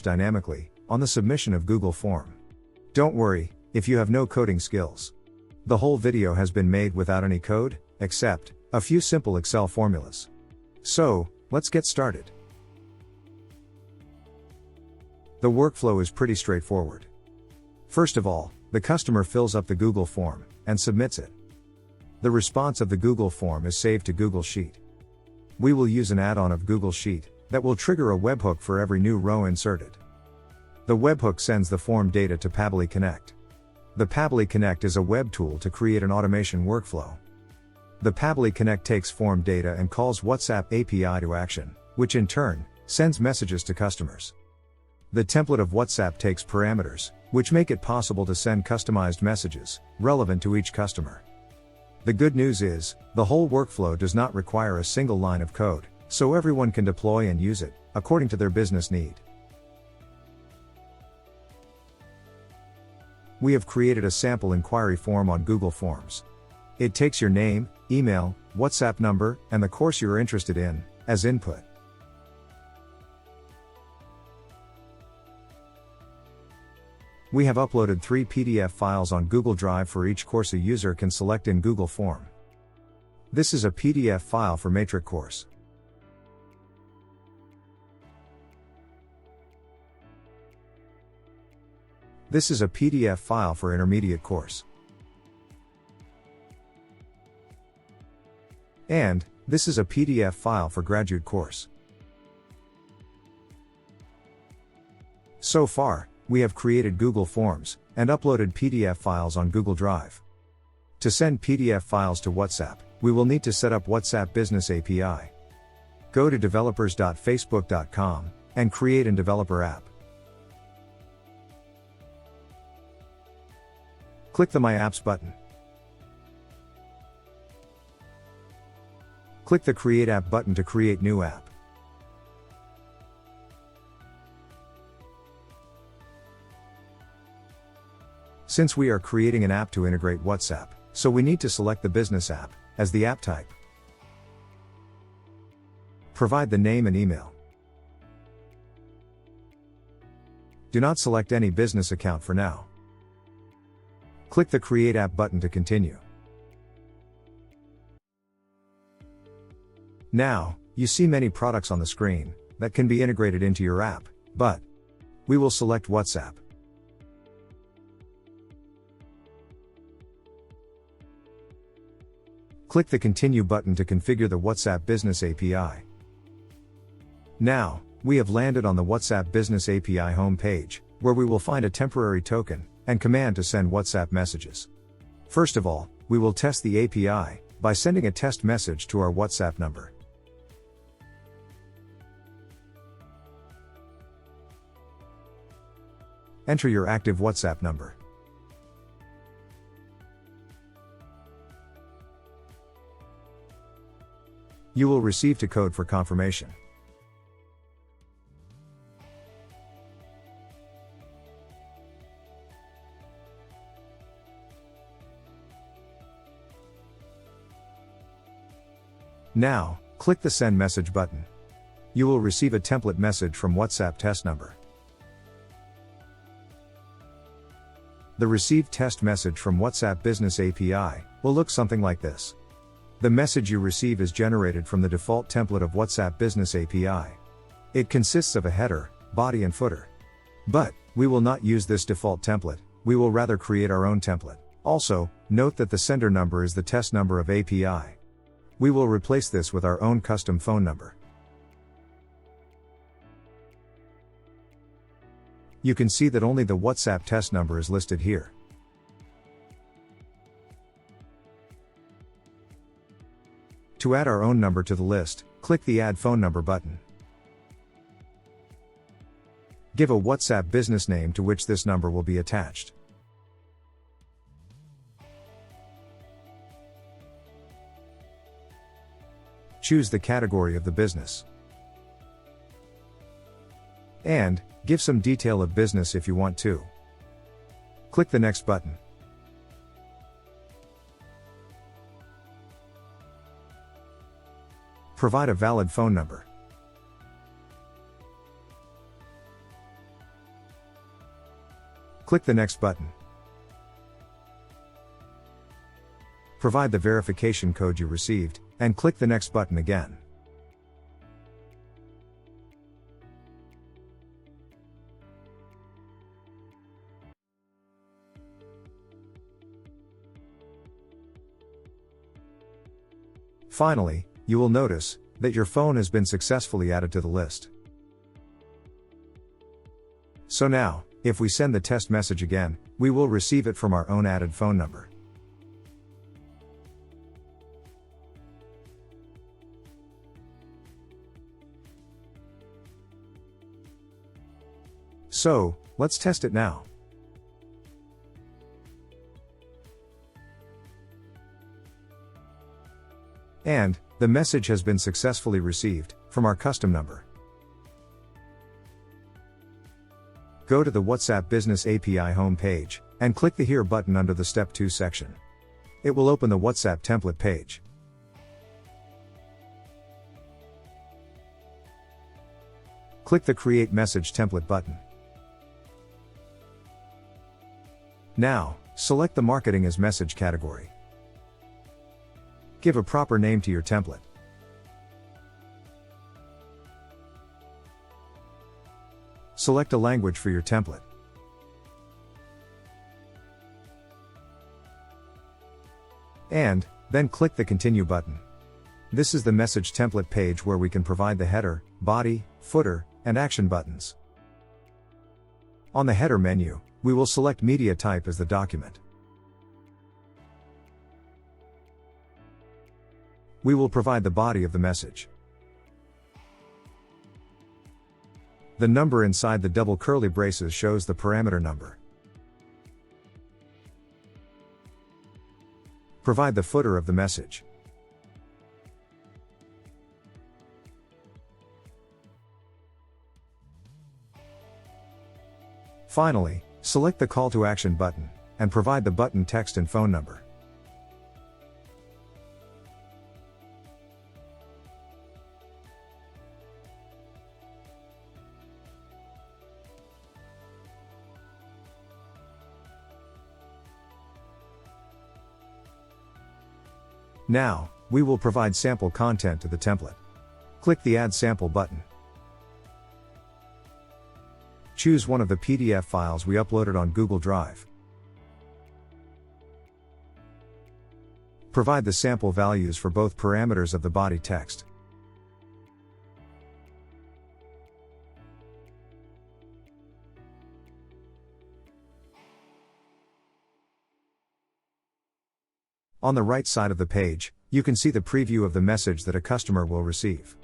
dynamically on the submission of Google form. Don't worry if you have no coding skills. The whole video has been made without any code, except a few simple Excel formulas. So, let's get started. The workflow is pretty straightforward. First of all, the customer fills up the Google form and submits it. The response of the Google form is saved to Google Sheet. We will use an add-on of Google Sheet that will trigger a webhook for every new row inserted. The webhook sends the form data to Pabbly Connect. The Pabbly Connect is a web tool to create an automation workflow. The Pabbly Connect takes form data and calls WhatsApp API to action, which in turn sends messages to customers. The template of WhatsApp takes parameters, which make it possible to send customized messages relevant to each customer. The good news is, the whole workflow does not require a single line of code, so everyone can deploy and use it according to their business need. We have created a sample inquiry form on Google Forms. It takes your name, email, WhatsApp number, and the course you're interested in as input. We have uploaded 3 PDF files on Google Drive for each course a user can select in Google Form. This is a PDF file for Matrix course. This is a PDF file for Intermediate course. And this is a PDF file for Graduate course. So far, we have created Google Forms and uploaded PDF files on Google Drive. To send PDF files to WhatsApp, we will need to set up WhatsApp Business API. Go to developers.facebook.com and create an developer app. Click the My Apps button. Click the Create App button to create new app. Since we are creating an app to integrate WhatsApp, so we need to select the business app as the app type. Provide the name and email. Do not select any business account for now. Click the Create App button to continue. Now, you see many products on the screen that can be integrated into your app, but we will select WhatsApp. Click the Continue button to configure the WhatsApp Business API. Now, we have landed on the WhatsApp Business API homepage, where we will find a temporary token and command to send WhatsApp messages. First of all, we will test the API by sending a test message to our WhatsApp number. Enter your active WhatsApp number. You will receive a code for confirmation. Now, click the Send Message button. You will receive a template message from WhatsApp test number. The received test message from WhatsApp Business API will look something like this. The message you receive is generated from the default template of WhatsApp Business API. It consists of a header, body and footer. But we will not use this default template, we will rather create our own template. Also, note that the sender number is the test number of API. We will replace this with our own custom phone number. You can see that only the WhatsApp test number is listed here. To add our own number to the list, click the Add Phone Number button. Give a WhatsApp business name to which this number will be attached. Choose the category of the business. And give some detail of business if you want to. Click the Next button. Provide a valid phone number. Click the Next button. Provide the verification code you received, and click the Next button again. Finally, you will notice that your phone has been successfully added to the list. So now, if we send the test message again, we will receive it from our own added phone number. So, let's test it now. And, the message has been successfully received, from our custom number. Go to the WhatsApp Business API homepage, and click the Here button under the Step 2 section. It will open the WhatsApp template page. Click the Create Message Template button. Now, select the Marketing as Message category. Give a proper name to your template. Select a language for your template. And, then click the Continue button. This is the message template page where we can provide the header, body, footer, and action buttons. On the header menu, we will select media type as the document. We will provide the body of the message. The number inside the double curly braces shows the parameter number. Provide the footer of the message. Finally, select the Call to Action button, and provide the button text and phone number. Now, we will provide sample content to the template. Click the Add Sample button. Choose one of the PDF files we uploaded on Google Drive. Provide the sample values for both parameters of the body text. On the right side of the page, you can see the preview of the message that a customer will receive.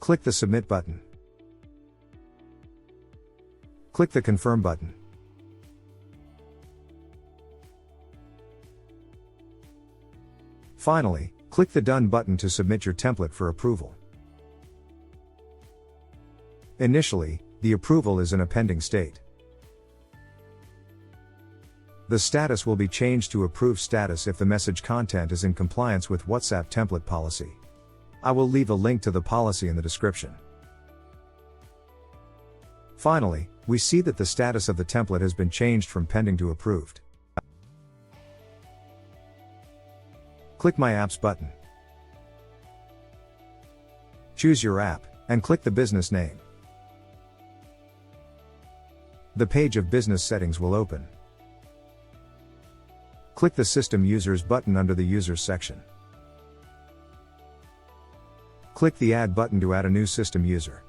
Click the Submit button. Click the Confirm button. Finally, click the Done button to submit your template for approval. Initially, the approval is in a pending state. The status will be changed to Approved status if the message content is in compliance with WhatsApp template policy. I will leave a link to the policy in the description. Finally, we see that the status of the template has been changed from pending to approved. Click My Apps button. Choose your app, and click the business name. The page of business settings will open. Click the System Users button under the Users section. Click the Add button to add a new system user.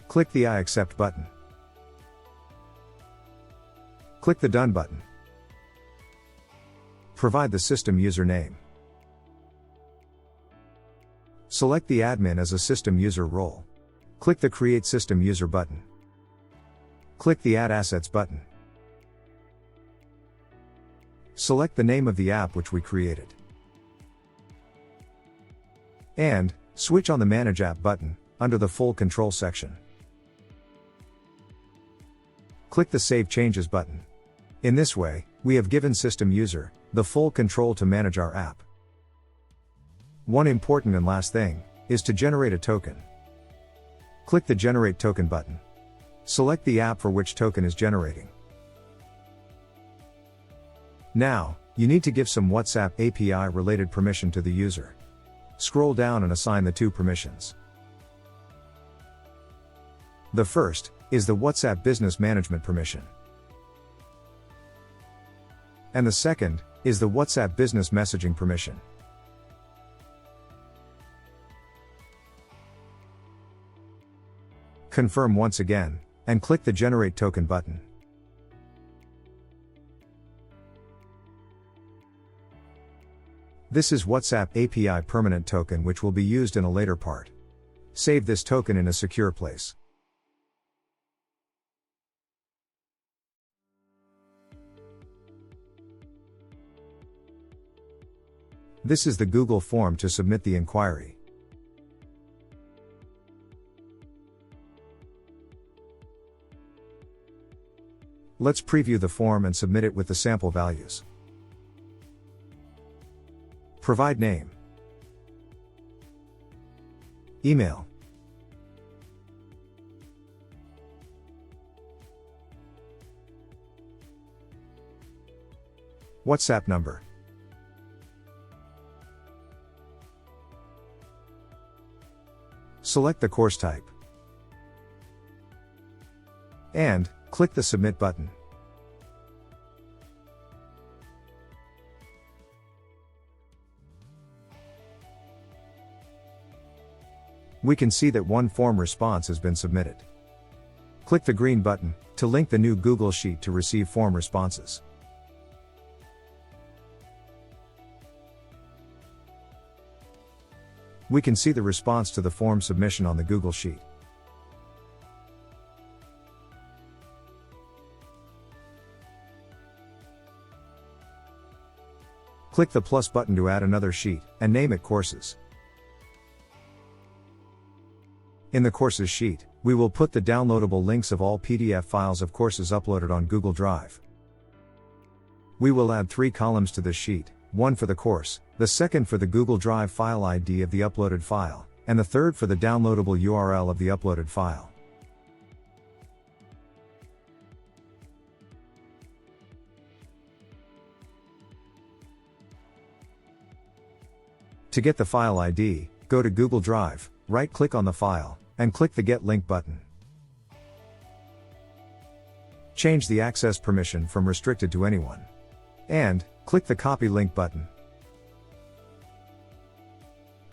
Click the I accept button. Click the Done button. Provide the system user name. Select the admin as a system user role. Click the Create System User button. Click the Add Assets button. Select the name of the app which we created. And, switch on the Manage App button, under the Full Control section. Click the Save Changes button. In this way, We have given system user the full control to manage our app. One important and last thing is to generate a token. Click the Generate Token button. Select the app for which token is generating. Now, you need to give some WhatsApp API related permission to the user. Scroll down and assign the two permissions. The first is the WhatsApp Business Management permission. And the second is the WhatsApp Business Messaging permission. Confirm once again, and click the Generate Token button. This is WhatsApp API permanent token which will be used in a later part. Save this token in a secure place. This is the Google form to submit the inquiry. Let's preview the form and submit it with the sample values. Provide name, email, WhatsApp number, select the course type, and click the Submit button. We can see that one form response has been submitted. Click the green button to link the new Google Sheet to receive form responses. We can see the response to the form submission on the Google Sheet. Click the plus button to add another sheet, and name it Courses. In the Courses sheet, we will put the downloadable links of all PDF files of courses uploaded on Google Drive. We will add 3 columns to this sheet, one for the course, the second for the Google Drive file ID of the uploaded file, and the third for the downloadable URL of the uploaded file. To get the file ID, go to Google Drive, right-click on the file, and click the Get Link button. Change the access permission from restricted to anyone. And, click the Copy Link button.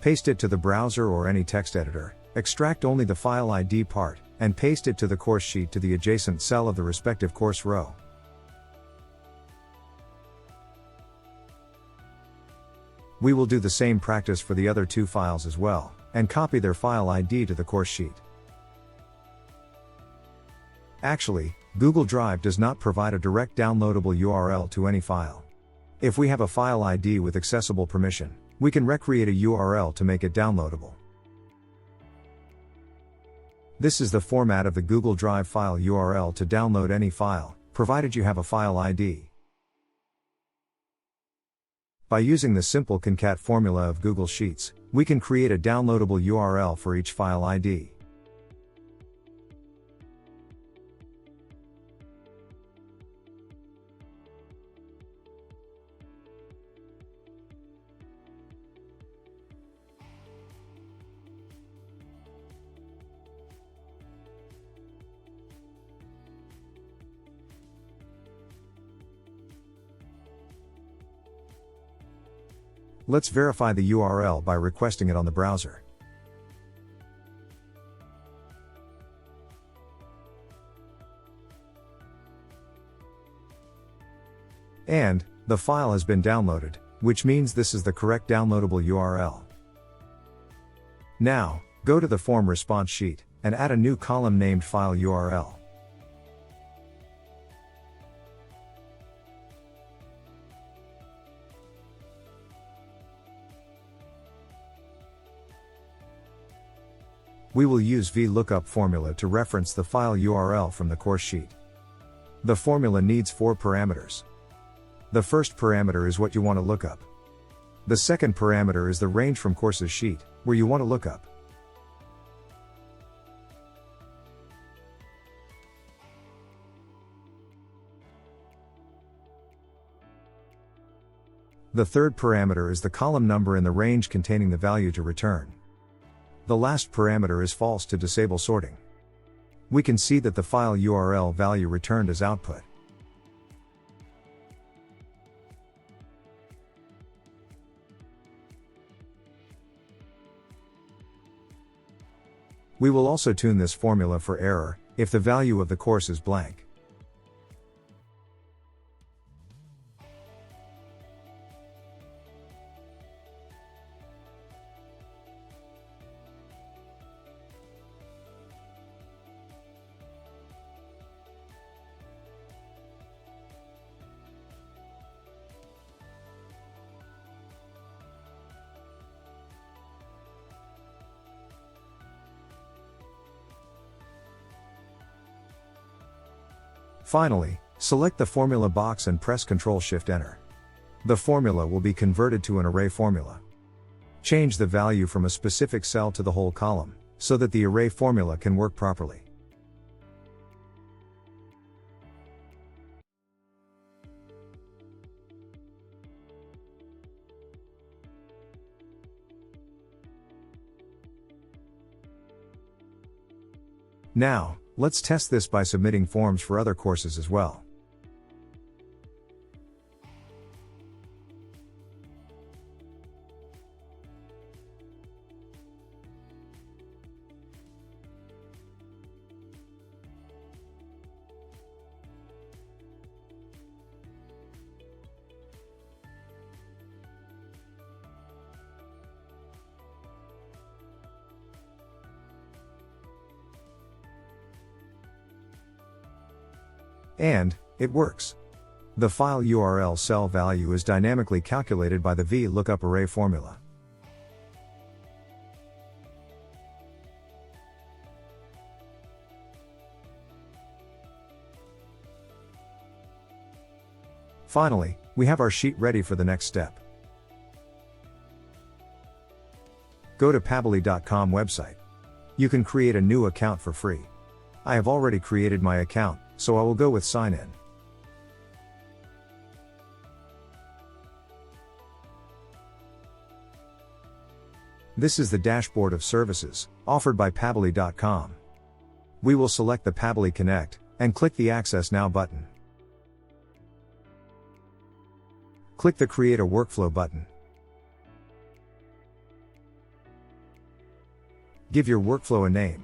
Paste it to the browser or any text editor, extract only the file ID part, and paste it to the course sheet to the adjacent cell of the respective course row. We will do the same practice for the other 2 files as well, and copy their file ID to the course sheet. Actually, Google Drive does not provide a direct downloadable URL to any file. If we have a file ID with accessible permission, we can recreate a URL to make it downloadable. This is the format of the Google Drive file URL to download any file, provided you have a file ID. By using the simple concat formula of Google Sheets, we can create a downloadable URL for each file ID. Let's verify the URL by requesting it on the browser. And, the file has been downloaded, which means this is the correct downloadable URL. Now, go to the form response sheet, and add a new column named File URL. We will use VLookUp formula to reference the file URL from the course sheet. The formula needs 4 parameters. The first parameter is what you want to look up. The second parameter is the range from courses sheet, where you want to look up. The third parameter is the column number in the range containing the value to return. The last parameter is false to disable sorting. We can see that the file URL value returned is output. We will also tune this formula for error, if the value of the course is blank. Finally, select the formula box and press Ctrl-Shift-Enter. The formula will be converted to an array formula. Change the value from a specific cell to the whole column, so that the array formula can work properly. Now, let's test this by submitting forms for other courses as well. And it works. The file URL cell value is dynamically calculated by the VLookUp array formula. Finally, we have our sheet ready for the next step. Go to Pabbly.com website. You can create a new account for free. I have already created my account, so I will go with sign in. This is the dashboard of services offered by Pabbly.com. We will select the Pabbly Connect and click the Access Now button. Click the Create a Workflow button. Give your workflow a name.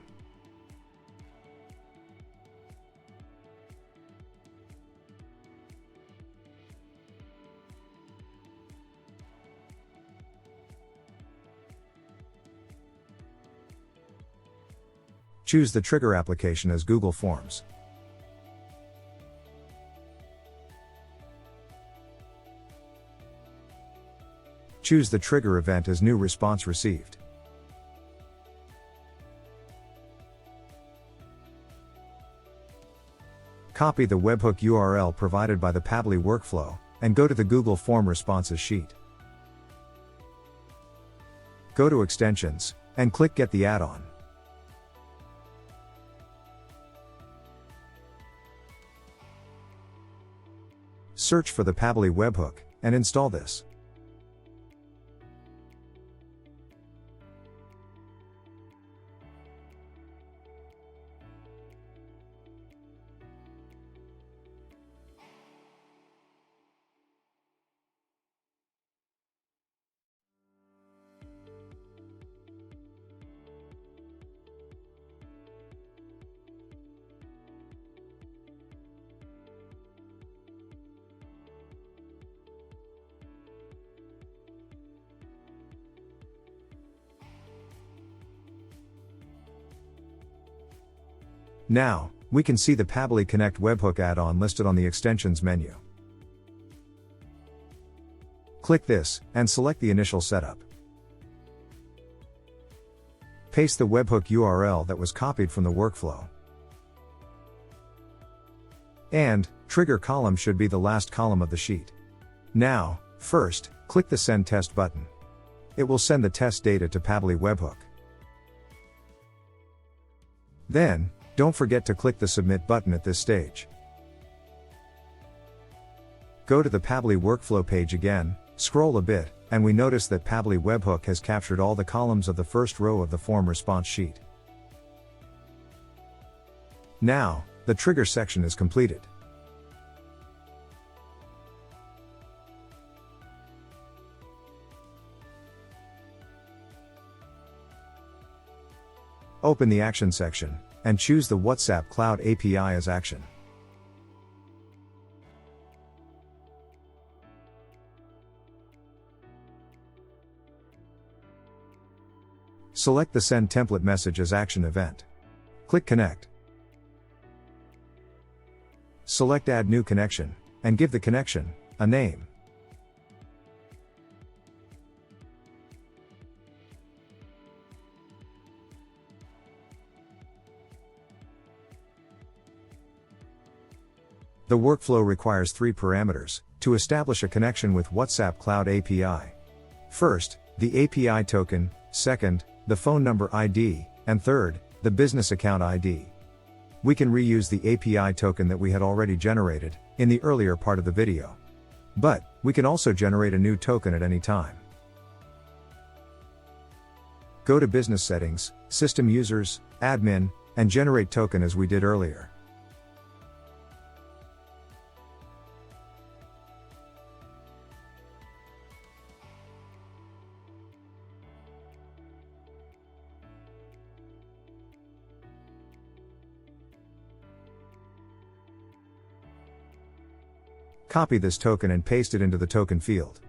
Choose the trigger application as Google Forms. Choose the trigger event as New Response Received. Copy the webhook URL provided by the Pabbly workflow, and go to the Google Form Responses sheet. Go to Extensions, and click Get the add-on. Search for the Pabbly webhook, and install this. Now, we can see the Pabbly Connect webhook add-on listed on the Extensions menu. Click this, and select the initial setup. Paste the webhook URL that was copied from the workflow. And, trigger column should be the last column of the sheet. Now, first, click the Send Test button. It will send the test data to Pabbly Webhook. Then, don't forget to click the Submit button at this stage. Go to the Pabbly workflow page again, scroll a bit, and we notice that Pabbly Webhook has captured all the columns of the first row of the form response sheet. Now, the trigger section is completed. Open the Action section, and choose the WhatsApp Cloud API as action. Select the Send Template Message as Action event. Click Connect. Select Add New Connection, and give the connection a name. The workflow requires 3 parameters to establish a connection with WhatsApp Cloud API. First, the API token, second, the phone number ID, and third, the business account ID. We can reuse the API token that we had already generated in the earlier part of the video. But, we can also generate a new token at any time. Go to Business Settings, System Users, Admin, and Generate Token as we did earlier. Copy this token and paste it into the token field.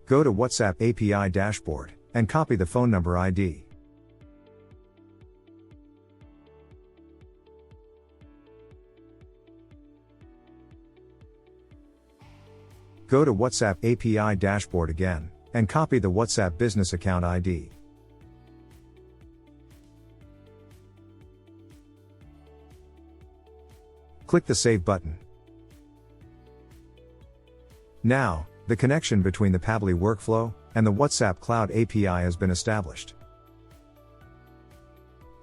Go to WhatsApp API dashboard, and copy the phone number ID. Go to WhatsApp API dashboard again, and copy the WhatsApp business account ID. Click the Save button. Now, the connection between the Pabbly workflow and the WhatsApp Cloud API has been established.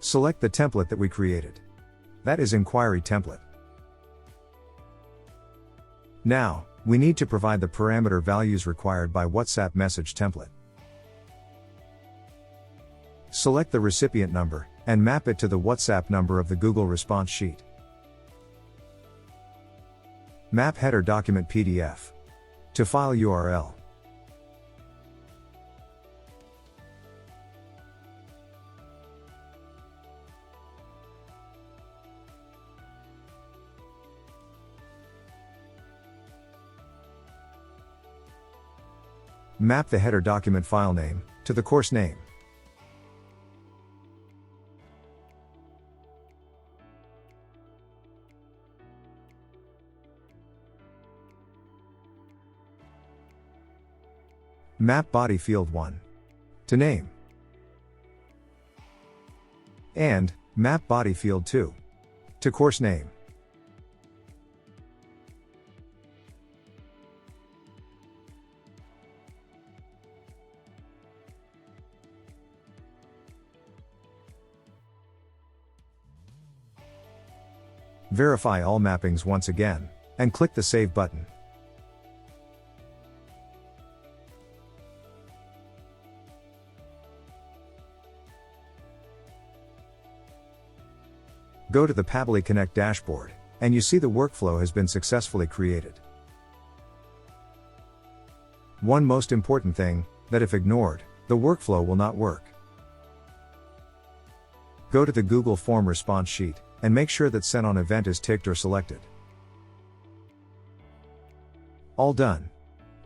Select the template that we created. That is Inquiry Template. Now, we need to provide the parameter values required by WhatsApp Message Template. Select the recipient number, and map it to the WhatsApp number of the Google response sheet. Map header document PDF to file URL. Map the header document file name to the course name. Map body field 1 to name. And map body field 2 to course name. Verify all mappings once again, and click the Save button. Go to the Pabbly Connect dashboard, and you see the workflow has been successfully created. One most important thing, that if ignored, the workflow will not work. Go to the Google Form response sheet, and make sure that Send on Event is ticked or selected. All done.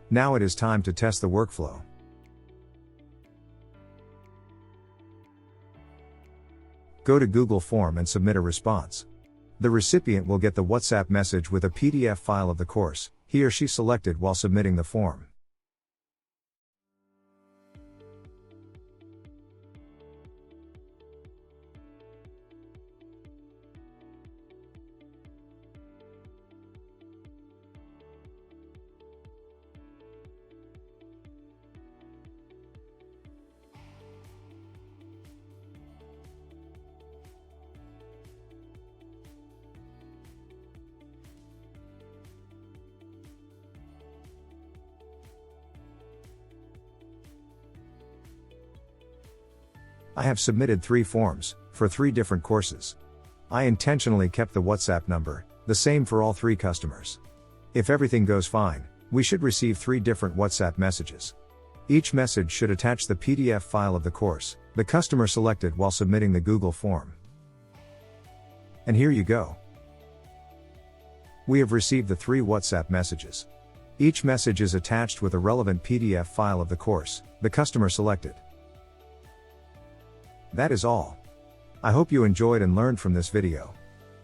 Now it is time to test the workflow. Go to Google Form and submit a response. The recipient will get the WhatsApp message with a PDF file of the course he or she selected while submitting the form. I have submitted 3 forms, for 3 different courses. I intentionally kept the WhatsApp number, the same for all 3 customers. If everything goes fine, we should receive 3 different WhatsApp messages. Each message should attach the PDF file of the course the customer selected while submitting the Google form. And here you go. We have received the 3 WhatsApp messages. Each message is attached with a relevant PDF file of the course the customer selected. That is all. I hope you enjoyed and learned from this video.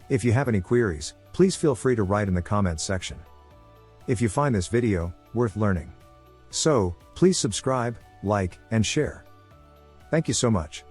If you have any queries, please feel free to write in the comments section. If you find this video worth learning, so please subscribe, like, and share. Thank you so much.